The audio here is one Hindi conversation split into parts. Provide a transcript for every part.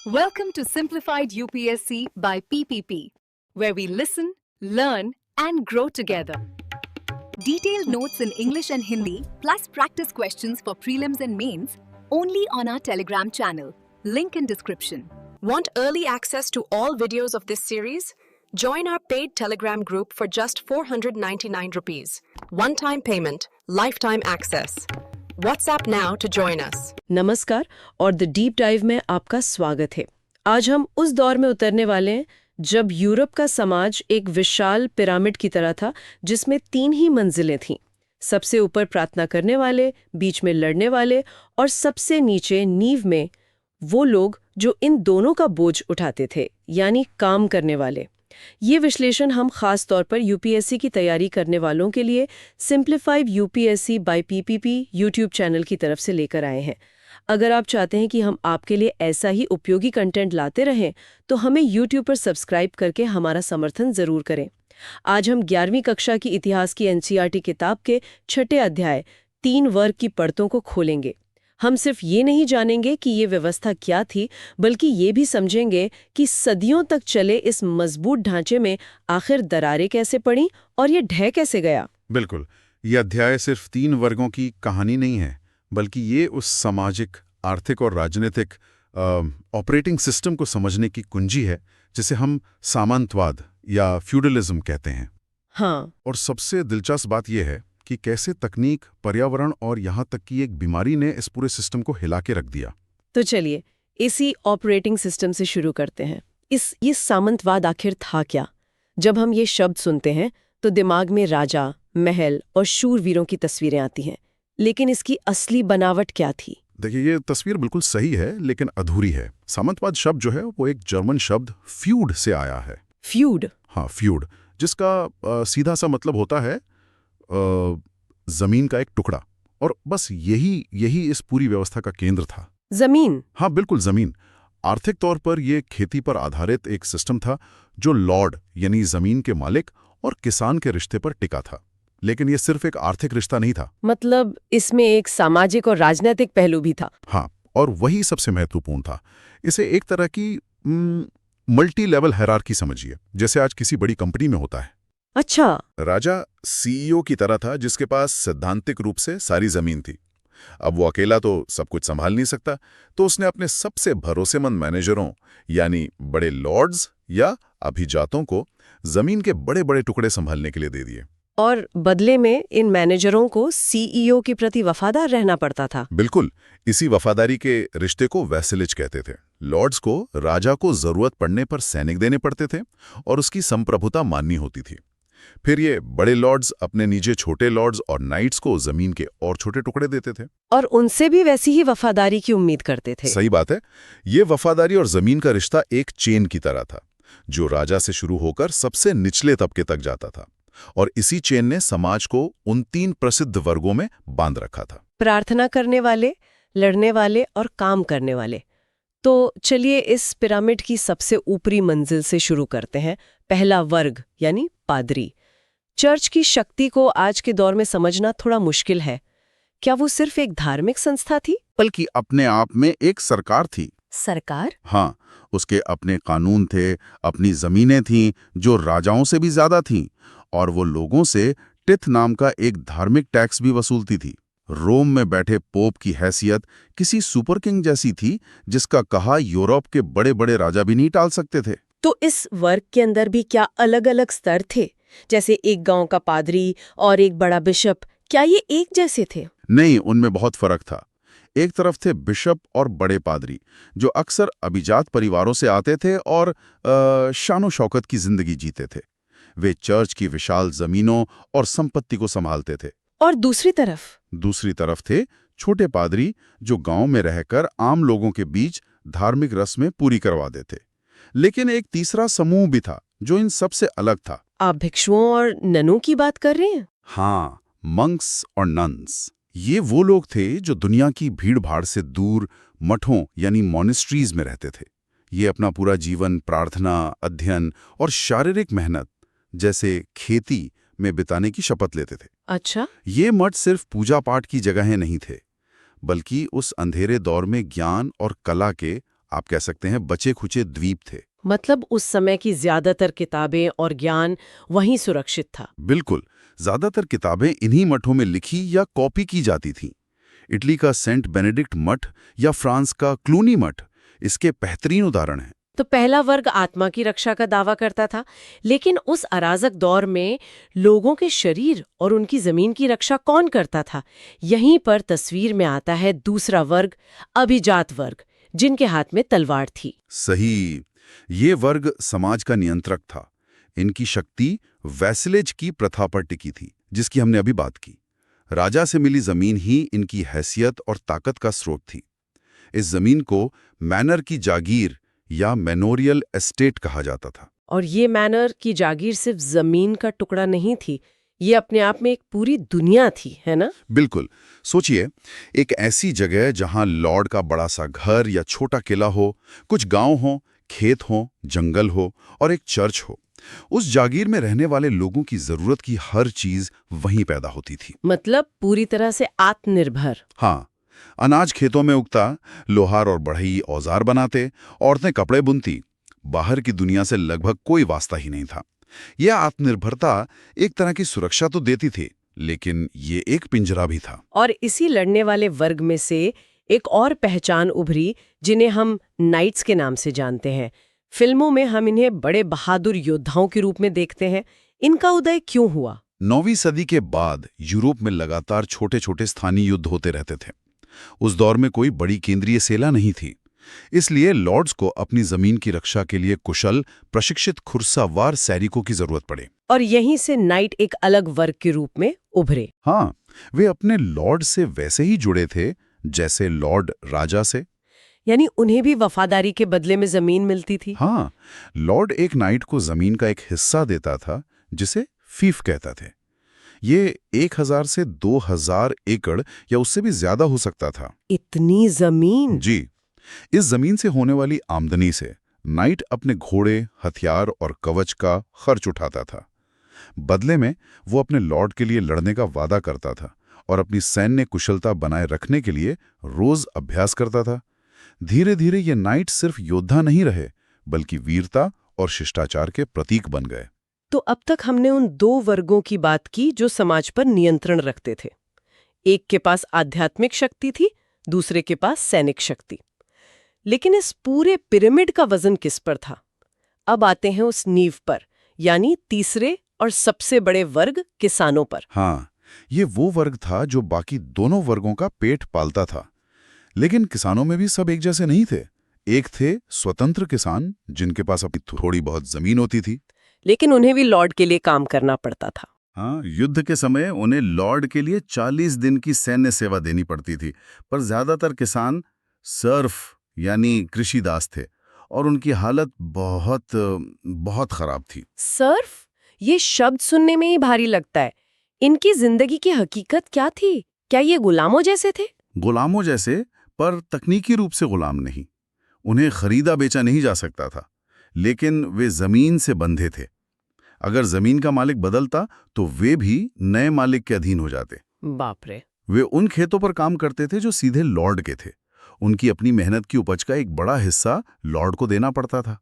Welcome to Simplified UPSC by PPP, where we listen, learn, and grow together. Detailed notes in English and Hindi, plus practice questions for prelims and mains, only on our Telegram channel. Link in description. Want early access to all videos of this series? Join our paid Telegram group for just 499 rupees. One-time payment, lifetime access. WhatsApp now to join us. नमस्कार और द डीप डाइव में आपका स्वागत है। आज हम उस दौर में उतरने वाले हैं जब यूरोप का समाज एक विशाल पिरामिड की तरह था जिसमें 3 ही मंजिलें थीं। सबसे ऊपर प्रार्थना करने वाले, बीच में लड़ने वाले और सबसे नीचे नींव में वो लोग जो इन दोनों का बोझ उठाते थे, यानी काम करने वाले। ये विश्लेषण हम खास तौर पर यूपीएससी की तैयारी करने वालों के लिए simplified UPSC by PPP YouTube channel की तरफ से लेकर आए हैं। अगर आप चाहते हैं कि हम आपके लिए ऐसा ही उपयोगी कंटेंट लाते रहें तो हमें यूट्यूब पर सब्सक्राइब करके हमारा समर्थन जरूर करें। आज हम 11वीं कक्षा की इतिहास की एनसीईआरटी किताब के 6ठे अध्याय 3 वर्ग की परतों को खोलेंगे। हम सिर्फ ये नहीं जानेंगे कि ये व्यवस्था क्या थी, बल्कि ये भी समझेंगे कि सदियों तक चले इस मजबूत ढांचे में आखिर दरारें कैसे पड़ी और ये ढह कैसे गया। बिल्कुल, ये अध्याय सिर्फ 3 वर्गों की कहानी नहीं है, बल्कि ये उस सामाजिक, आर्थिक और राजनीतिक ऑपरेटिंग सिस्टम को समझने की कुंजी है जिसे हम सामंतवाद या फ्यूडलिज्म कहते हैं। हाँ, और सबसे दिलचस्प बात यह है कि कैसे तकनीक, पर्यावरण और यहाँ तक कि एक बीमारी ने इस पूरे सिस्टम को हिला के रख दिया। तो चलिए इसी ऑपरेटिंग सिस्टम से शुरू करते हैं। ये सामंतवाद आखिर था क्या? जब हम ये शब्द सुनते हैं तो दिमाग में राजा, महल और शूरवीरों की तस्वीरें आती हैं, लेकिन इसकी असली बनावट क्या थी? देखिए, ये तस्वीर बिल्कुल सही है लेकिन अधूरी है। सामंतवाद शब्द जो है वो एक जर्मन शब्द फ्यूड से आया है। फ्यूड? हाँ, फ्यूड, जिसका सीधा सा मतलब होता है जमीन का एक टुकड़ा। और बस यही इस पूरी व्यवस्था का केंद्र था। जमीन? हाँ बिल्कुल, जमीन। आर्थिक तौर पर यह खेती पर आधारित एक सिस्टम था जो लॉर्ड यानी जमीन के मालिक और किसान के रिश्ते पर टिका था। लेकिन यह सिर्फ एक आर्थिक रिश्ता नहीं था, मतलब इसमें एक सामाजिक और राजनीतिक पहलू भी था। हाँ, और वही सबसे महत्वपूर्ण था। इसे एक तरह की मल्टी लेवल हायरार्की समझिए, जैसे आज किसी बड़ी कंपनी में होता है। अच्छा। राजा सीईओ की तरह था जिसके पास सैद्धांतिक रूप से सारी जमीन थी। अब वो अकेला तो सब कुछ संभाल नहीं सकता, तो उसने अपने सबसे भरोसेमंद मैनेजरों यानी बड़े लॉर्ड्स या अभिजातों को जमीन के बड़े बड़े टुकड़े संभालने के लिए दे दिए। और बदले में इन मैनेजरों को सीईओ के प्रति वफादार रहना पड़ता था। बिल्कुल, इसी वफादारी के रिश्ते को वैसेलेज कहते थे। लॉर्ड्स को राजा को जरूरत पड़ने पर सैनिक देने पड़ते थे और उसकी संप्रभुता माननी होती थी। फिर ये बड़े लॉर्ड्स अपने नीचे छोटे लॉर्ड्स और नाइट्स को जमीन के और छोटे टुकड़े देते थे और उनसे भी वैसी ही वफादारी की उम्मीद करते थे। सही बात है। ये वफादारी और जमीन का रिश्ता एक चेन की तरह था जो राजा से शुरू होकर सबसे निचले तबके तक जाता था, और इसी चेन ने समाज को उन 3 प्रसिद्ध वर्गों में बांध रखा था। प्रार्थना करने वाले, लड़ने वाले और काम करने वाले। तो चलिए इस पिरामिड की सबसे ऊपरी मंजिल से शुरू करते हैं। पहला वर्ग यानी पादरी। चर्च की शक्ति को आज के दौर में समझना थोड़ा मुश्किल है। क्या वो सिर्फ एक धार्मिक संस्था थी? बल्कि अपने आप में एक सरकार थी। सरकार? हाँ, उसके अपने कानून थे, अपनी जमीनें थीं जो राजाओं से भी ज्यादा थीं, और वो लोगों से टिथ नाम का एक धार्मिक टैक्स भी वसूलती थी। रोम में बैठे पोप की हैसियत किसी सुपर किंग जैसी थी जिसका कहा यूरोप के बड़े बड़े राजा भी नहीं टाल सकते थे। तो इस वर्ग के अंदर भी क्या अलग अलग स्तर थे? जैसे एक गांव का पादरी और एक बड़ा बिशप, क्या ये एक जैसे थे? नहीं, उनमें बहुत फर्क था। एक तरफ थे बिशप और बड़े पादरी जो अक्सर अभिजात परिवारों से आते थे और शानो शौकत की जिंदगी जीते थे। वे चर्च की विशाल जमीनों और संपत्ति को संभालते थे। और दूसरी तरफ थे छोटे पादरी जो गांव में रहकर आम लोगों के बीच धार्मिक रस्में पूरी करवा देते। लेकिन एक तीसरा समूह भी था जो इन सबसे अलग था। आप भिक्षुओं और ननों की बात कर रहे हैं? हाँ, मंक्स और नन्स। ये वो लोग थे जो दुनिया की भीड़ भाड़ से दूर मठों यानी मॉनेस्ट्रीज में रहते थे। ये अपना पूरा जीवन प्रार्थना, अध्ययन और शारीरिक मेहनत जैसे खेती में बिताने की शपथ लेते थे। अच्छा। ये मठ सिर्फ पूजा पाठ की जगहें नहीं थे, बल्कि उस अंधेरे दौर में ज्ञान और कला के आप कह सकते हैं बचे खुचे द्वीप थे। मतलब उस समय की ज्यादातर किताबें और ज्ञान वहीं सुरक्षित था। बिल्कुल, ज्यादातर किताबें इन्हीं मठों में लिखी या कॉपी की जाती थीं। इटली का सेंट बेनेडिक्ट मठ या फ्रांस का क्लूनी मठ इसके बेहतरीन उदाहरण हैं। तो पहला वर्ग आत्मा की रक्षा का दावा करता था, लेकिन उस अराजक दौर में लोगों के शरीर और उनकी जमीन की रक्षा कौन करता था? यहीं पर तस्वीर में आता है दूसरा वर्ग, अभिजात वर्ग, जिनके हाथ में तलवार थी। सही, ये वर्ग समाज का नियंत्रक था। इनकी शक्ति वैसलेज की प्रथा पर टिकी थी, जिसकी हमने अभी बात की। राजा से मिली जमीन ही इनकी हैसियत और ताकत का स्रोत थी। इस जमीन को मैनर की जागीर या मैनोरियल एस्टेट कहा जाता था। और ये मैनर की जागीर सिर्फ जमीन का टुकड़ा नहीं थी, ये अपने आप में एक पूरी दुनिया थी, है ना? बिल्कुल। सोचिए, एक ऐसी जगह जहां लॉर्ड का बड़ा सा घर या छोटा किला हो, कुछ गांव हो, खेत हो, जंगल हो और एक चर्च हो। उस जागीर में रहने वाले लोगों की जरूरत की हर चीज वहीं पैदा होती थी। मतलब पूरी तरह से आत्मनिर्भर। हाँ, अनाज खेतों में उगता, लोहार और बढ़ई औजार बनाते, औरतें कपड़े बुनती। बाहर की दुनिया से लगभग कोई वास्ता ही नहीं था। यह आत्मनिर्भरता एक तरह की सुरक्षा तो देती थी, लेकिन ये एक पिंजरा भी था। और इसी लड़ने वाले वर्ग में से एक और पहचान उभरी, जिन्हें हम नाइट्स के नाम से जानते हैं। फिल्मों में हम इन्हें बड़े बहादुर योद्धाओं के रूप में देखते हैं। इनका उदय क्यों हुआ? 9वीं सदी के बाद यूरोप में लगातार छोटे छोटे स्थानीय युद्ध होते रहते थे। उस दौर में कोई बड़ी केंद्रीय सेना नहीं थी, इसलिए लॉर्ड्स को अपनी जमीन की रक्षा के लिए कुशल, प्रशिक्षित घुड़सवार सैनिकों की जरूरत पड़े। और यहीं से नाइट एक अलग वर्ग के रूप में उभरे। हाँ, वे अपने लॉर्ड से वैसे ही जुड़े थे जैसे लॉर्ड राजा से। यानी उन्हें भी वफादारी के बदले में जमीन मिलती थी। हाँ, लॉर्ड एक नाइट को जमीन का एक हिस्सा देता था, जिसे फीफ कहता थे। ये 1000 से 2000 एकड़ या उससे भी ज्यादा हो सकता था। इतनी जमीन? जी। इस जमीन से होने वाली आमदनी से नाइट अपने घोड़े, हथियार और कवच का खर्च उठाता था। बदले में वो अपने लॉर्ड के लिए लड़ने का वादा करता था और अपनी सैन्य कुशलता बनाए रखने के लिए रोज अभ्यास करता था। धीरे धीरे ये नाइट सिर्फ योद्धा नहीं रहे, बल्कि वीरता और शिष्टाचार के प्रतीक बन गए। तो अब तक हमने उन दो वर्गों की बात की जो समाज पर नियंत्रण रखते थे। एक के पास आध्यात्मिक शक्ति थी, दूसरे के पास सैनिक शक्ति। लेकिन इस पूरे पिरामिड का वजन किस पर था? अब आते हैं उस नींव पर, यानी तीसरे और सबसे बड़े वर्ग, किसानों पर। हाँ, ये वो वर्ग था जो बाकी दोनों वर्गों का पेट पालता था। लेकिन किसानों में भी सब एक जैसे नहीं थे। एक थे स्वतंत्र किसान, जिनके पास अपनी थोड़ी बहुत जमीन होती थी, लेकिन उन्हें भी लॉर्ड के लिए काम करना पड़ता था। हाँ, युद्ध के समय उन्हें लॉर्ड के लिए 40 दिन की सैन्य सेवा देनी पड़ती थी। पर ज्यादातर किसान सर्फ यानी कृषिदास थे और उनकी हालत बहुत खराब थी। सर्फ? ये शब्द सुनने में ही भारी लगता है। इनकी जिंदगी की हकीकत क्या थी? क्या ये गुलामों जैसे थे? गुलामों जैसे, पर तकनीकी रूप से गुलाम नहीं। उन्हें खरीदा बेचा नहीं जा सकता था, लेकिन वे जमीन से बंधे थे। अगर जमीन का मालिक बदलता तो वे भी नए मालिक के अधीन हो जाते। बाप रे। वे उन खेतों पर काम करते थे जो सीधे लॉर्ड के थे। उनकी अपनी मेहनत की उपज का एक बड़ा हिस्सा लॉर्ड को देना पड़ता था।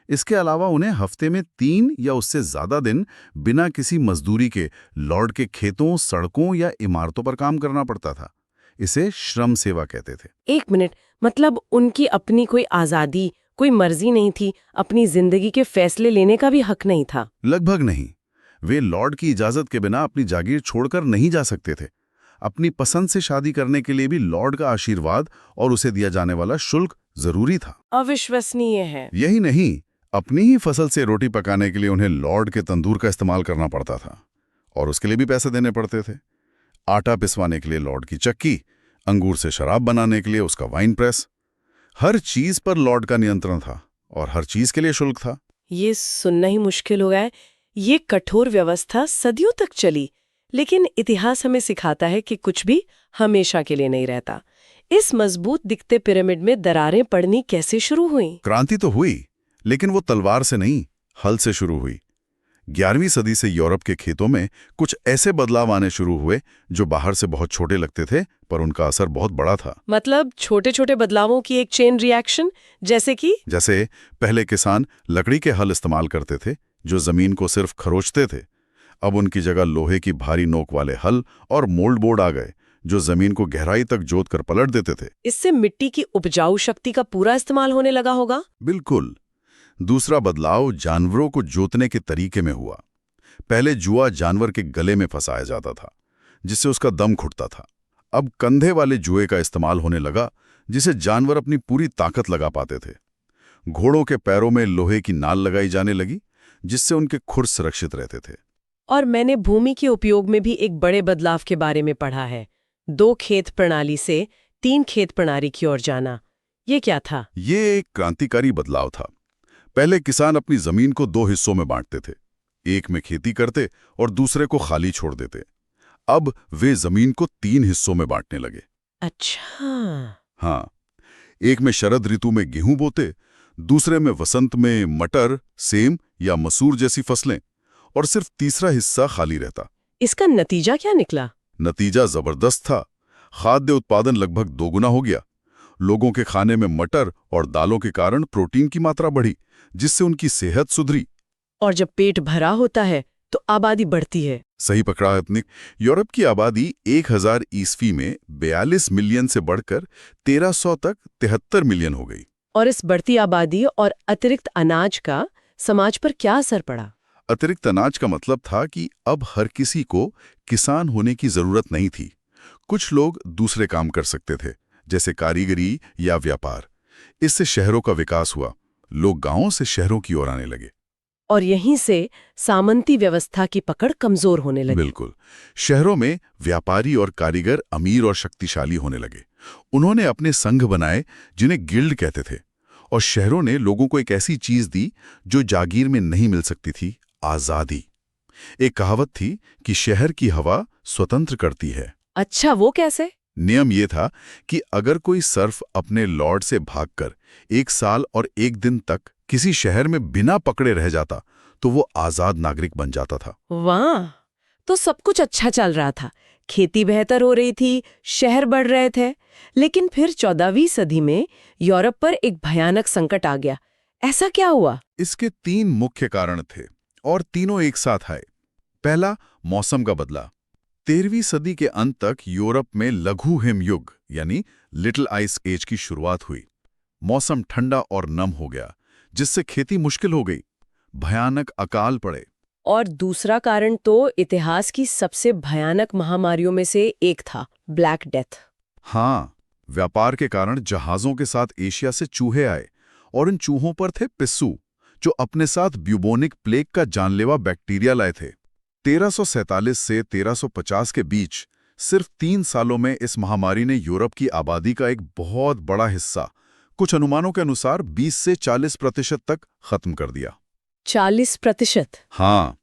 इसके अलावा उन्हें हफ्ते में 3 या उससे ज्यादा दिन बिना किसी मजदूरी के लॉर्ड के खेतों, सड़कों या इमारतों पर काम करना पड़ता था। इसे श्रम सेवा कहते थे। एक मिनट, मतलब उनकी अपनी कोई आजादी, कोई मर्जी नहीं थी, अपनी जिंदगी के फैसले लेने का भी हक नहीं था? लगभग नहीं। वे लॉर्ड की इजाजत के बिना अपनी जागीर छोड़कर नहीं जा सकते थे। अपनी पसंद से शादी करने के लिए भी लॉर्ड का आशीर्वाद और उसे दिया जाने वाला शुल्क जरूरी था। अविश्वसनीय है। यही नहीं, अपनी ही फसल से रोटी पकाने के लिए उन्हें लॉर्ड के तंदूर का इस्तेमाल करना पड़ता था और उसके लिए भी पैसे देने पड़ते थे। आटा पिसवाने के लिए लॉर्ड की चक्की, अंगूर से शराब बनाने के लिए उसका वाइन प्रेस, हर चीज पर लॉर्ड का नियंत्रण था और हर चीज के लिए शुल्क था। ये सुनना ही मुश्किल हो गया है। ये कठोर व्यवस्था सदियों तक चली, लेकिन इतिहास हमें सिखाता है कि कुछ भी हमेशा के लिए नहीं रहता। इस मजबूत दिखते पिरामिड में दरारें पड़नी कैसे शुरू हुई? क्रांति तो हुई, लेकिन वो तलवार से नहीं, हल से शुरू हुई। 11वीं सदी से यूरोप के खेतों में कुछ ऐसे बदलाव आने शुरू हुए जो बाहर से बहुत छोटे लगते थे, पर उनका असर बहुत बड़ा था। मतलब छोटे छोटे बदलावों की एक चेन रिएक्शन, जैसे पहले किसान लकड़ी के हल इस्तेमाल करते थे जो जमीन को सिर्फ खरोचते थे। अब उनकी जगह लोहे की भारी नोक वाले हल और मोल्ड बोर्ड आ गए जो जमीन को गहराई तक जोत कर पलट देते थे। इससे मिट्टी की उपजाऊ शक्ति का पूरा इस्तेमाल होने लगा होगा। बिल्कुल। दूसरा बदलाव जानवरों को जोतने के तरीके में हुआ। पहले जुआ जानवर के गले में फंसाया जाता था जिससे उसका दम घुटता था। अब कंधे वाले जुए का इस्तेमाल होने लगा जिसे जानवर अपनी पूरी ताकत लगा पाते थे। घोड़ों के पैरों में लोहे की नाल लगाई जाने लगी जिससे उनके खुर सुरक्षित रहते थे। और मैंने भूमि के उपयोग में भी एक बड़े बदलाव के बारे में पढ़ा है। 2 खेत प्रणाली से 3 खेत प्रणाली की ओर जाना। ये क्या था? ये एक क्रांतिकारी बदलाव था। पहले किसान अपनी जमीन को 2 हिस्सों में बांटते थे, एक में खेती करते और दूसरे को खाली छोड़ देते। अब वे जमीन को 3 हिस्सों में बांटने लगे। अच्छा। हाँ, एक में शरद ऋतु में गेहूं बोते, दूसरे में वसंत में मटर, सेम या मसूर जैसी फसलें, और सिर्फ तीसरा हिस्सा खाली रहता। इसका नतीजा क्या निकला? नतीजा जबरदस्त था। खाद्य उत्पादन लगभग 2 गुना हो गया। लोगों के खाने में मटर और दालों के कारण प्रोटीन की मात्रा बढ़ी, जिससे उनकी सेहत सुधरी। और जब पेट भरा होता है तो आबादी बढ़ती है। सही पकड़ा है आपने। यूरोप की आबादी 1000 ईस्वी में 42 मिलियन से बढ़कर 1300 तक 73 मिलियन हो गई। और इस बढ़ती आबादी और अतिरिक्त अनाज का समाज पर क्या असर पड़ा? अतिरिक्त अनाज का मतलब था कि अब हर किसी को किसान होने की जरूरत नहीं थी। कुछ लोग दूसरे काम कर सकते थे, जैसे कारीगरी या व्यापार। इससे शहरों का विकास हुआ। लोग गांवों से शहरों की ओर आने लगे। और यहीं से सामंती व्यवस्था की पकड़ कमजोर होने लगी। बिल्कुल। शहरों में व्यापारी और कारीगर अमीर और शक्तिशाली होने लगे। उन्होंने अपने संघ बनाए जिन्हें गिल्ड कहते थे, और शहरों ने लोगों को एक ऐसी चीज दी जो जागीर में नहीं मिल सकती थी, आजादी। एक कहावत थी कि शहर की हवा स्वतंत्र करती है। अच्छा, वो कैसे? नियम ये था कि अगर कोई सर्फ अपने लॉर्ड से भागकर 1 साल और 1 दिन तक किसी शहर में बिना पकड़े रह जाता तो वो आजाद नागरिक बन जाता था। वाह, तो सब कुछ अच्छा चल रहा था। खेती बेहतर हो रही थी, शहर बढ़ रहे थे। लेकिन फिर 14वीं सदी में यूरोप पर एक भयानक संकट आ गया। ऐसा क्या हुआ? इसके 3 मुख्य कारण थे और तीनों एक साथ आए। पहला, मौसम का बदला। 13वीं सदी के अंत तक यूरोप में लघु हिमयुग यानी लिटिल आइस एज की शुरुआत हुई। मौसम ठंडा और नम हो गया, जिससे खेती मुश्किल हो गई। भयानक अकाल पड़े। और दूसरा कारण तो इतिहास की सबसे भयानक महामारियों में से एक था, ब्लैक डेथ। हाँ, व्यापार के कारण जहाजों के साथ एशिया से चूहे आए, और इन चूहों पर थे पिस्सू, जो अपने साथ ब्यूबोनिक प्लेग का जानलेवा बैक्टीरिया लाए थे। 1347 से 1350 के बीच सिर्फ 3 सालों में इस महामारी ने यूरोप की आबादी का एक बहुत बड़ा हिस्सा, कुछ अनुमानों के अनुसार 20 से 40% तक खत्म कर दिया। 40%? हाँ,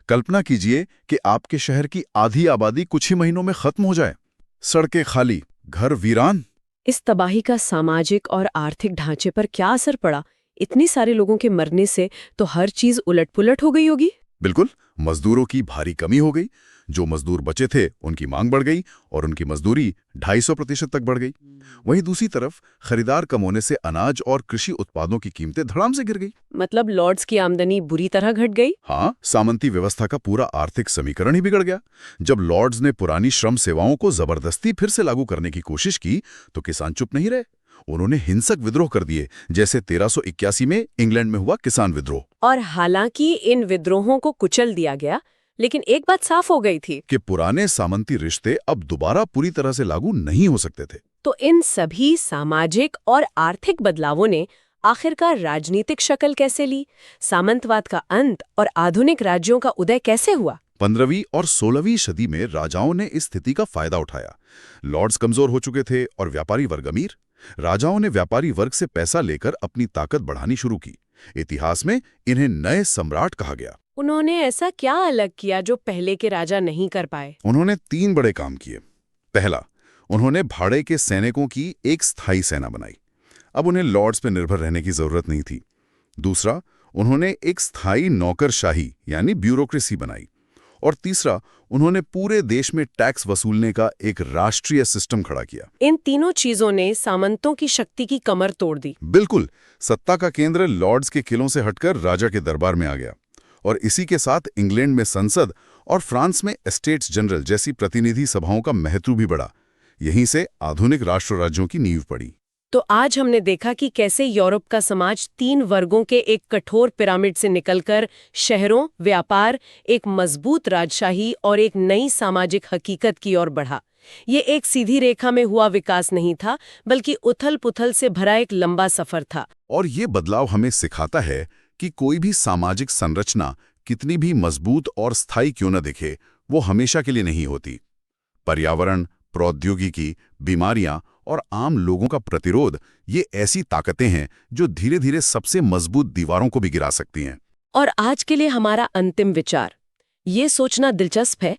कल्पना कीजिए कि आपके शहर की आधी आबादी कुछ ही महीनों में खत्म हो जाए। सड़कें खाली, घर वीरान। इस तबाही का सामाजिक और आर्थिक ढांचे पर क्या असर पड़ा? इतने सारे लोगों के मरने से तो हर चीज उलट-पुलट हो गई होगी। बिल्कुल। मजदूरों की भारी कमी हो गई। जो मजदूर बचे थे उनकी मांग बढ़ गई और उनकी मजदूरी 250% तक बढ़ गई। वहीं दूसरी तरफ खरीदार कम होने से अनाज और कृषि उत्पादों की कीमतें धड़ाम से गिर गई। मतलब लॉर्ड्स की आमदनी बुरी तरह घट गई। हाँ, सामंती व्यवस्था का पूरा आर्थिक समीकरण ही बिगड़ गया। जब लॉर्ड्स ने पुरानी श्रम सेवाओं को जबरदस्ती फिर से लागू करने की कोशिश की तो किसान चुप नहीं रहे। उन्होंने हिंसक विद्रोह कर दिए, जैसे 1381 में इंग्लैंड में हुआ किसान विद्रोह। और हालांकि इन विद्रोहों को कुचल दिया गया, लेकिन एक बात साफ हो गई थी कि पुराने सामंती रिश्ते अब दोबारा पूरी तरह से लागू नहीं हो सकते थे। तो इन सभी सामाजिक और आर्थिक बदलावों ने आखिरकार राजनीतिक शक्ल कैसे ली? सामंतवाद का अंत और आधुनिक राज्यों का उदय कैसे हुआ? 15वीं और 16वीं सदी में राजाओं ने इस स्थिति का फायदा उठाया। लॉर्ड्स कमजोर हो चुके थे और व्यापारी वर्ग अमीर। राजाओं ने व्यापारी वर्ग से पैसा लेकर अपनी ताकत बढ़ानी शुरू की। इतिहास में इन्हें नए सम्राट कहा गया। उन्होंने ऐसा क्या अलग किया जो पहले के राजा नहीं कर पाए? उन्होंने 3 बड़े काम किए। पहला, उन्होंने भाड़े के सैनिकों की एक स्थायी सेना बनाई। अब उन्हें लॉर्ड्स पर निर्भर रहने की जरूरत नहीं थी। दूसरा, उन्होंने एक स्थायी नौकरशाही यानी ब्यूरोक्रेसी बनाई। और तीसरा, उन्होंने पूरे देश में टैक्स वसूलने का एक राष्ट्रीय सिस्टम खड़ा किया। इन तीनों चीजों ने सामंतों की शक्ति की कमर तोड़ दी। बिल्कुल, सत्ता का केंद्र लॉर्ड्स के किलों से हटकर राजा के दरबार में आ गया। और इसी के साथ इंग्लैंड में संसद और फ्रांस में एस्टेट्स जनरल जैसी प्रतिनिधि सभाओं का महत्व भी बढ़ा। यहीं से आधुनिक राष्ट्र राज्यों की नींव पड़ी। तो आज हमने देखा कि कैसे यूरोप का समाज 3 वर्गों के एक कठोर पिरामिड से निकलकर शहरों, व्यापार, एक मजबूत राजशाही और एक नई सामाजिक हकीकत की ओर बढ़ा। ये एक सीधी रेखा में हुआ विकास नहीं था, बल्कि उथल-पुथल से भरा एक लंबा सफर था। और ये बदलाव हमें सिखाता है कि कोई भी सामाजिक संरचना कितनी भी मजबूत और स्थायी क्यों न दिखे, वो हमेशा के लिए नहीं होती। पर्यावरण, प्रौद्योगिकी, बीमारियां और आम लोगों का प्रतिरोध, ये ऐसी ताकतें हैं जो धीरे धीरे सबसे मजबूत दीवारों को भी गिरा सकती हैं। और आज के लिए हमारा अंतिम विचार ये सोचना दिलचस्प है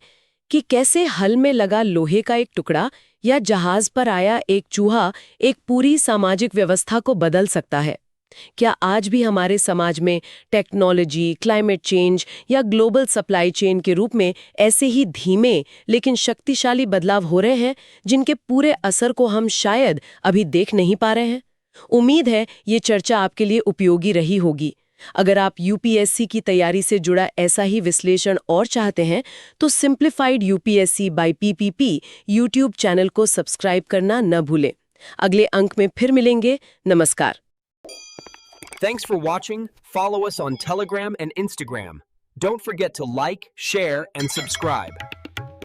कि कैसे हल में लगा लोहे का एक टुकड़ा या जहाज पर आया एक चूहा एक पूरी सामाजिक व्यवस्था को बदल सकता है। क्या आज भी हमारे समाज में टेक्नोलॉजी, क्लाइमेट चेंज या ग्लोबल सप्लाई चेन के रूप में ऐसे ही धीमे लेकिन शक्तिशाली बदलाव हो रहे हैं, जिनके पूरे असर को हम शायद अभी देख नहीं पा रहे हैं? उम्मीद है ये चर्चा आपके लिए उपयोगी रही होगी। अगर आप यूपीएससी की तैयारी से जुड़ा ऐसा ही विश्लेषण और चाहते हैं, तो simplified UPSC by PPP YouTube channel को सब्सक्राइब करना न भूलें। अगले अंक में फिर मिलेंगे। नमस्कार। Thanks for watching. Follow us on Telegram and Instagram. Don't forget to like, share, and subscribe.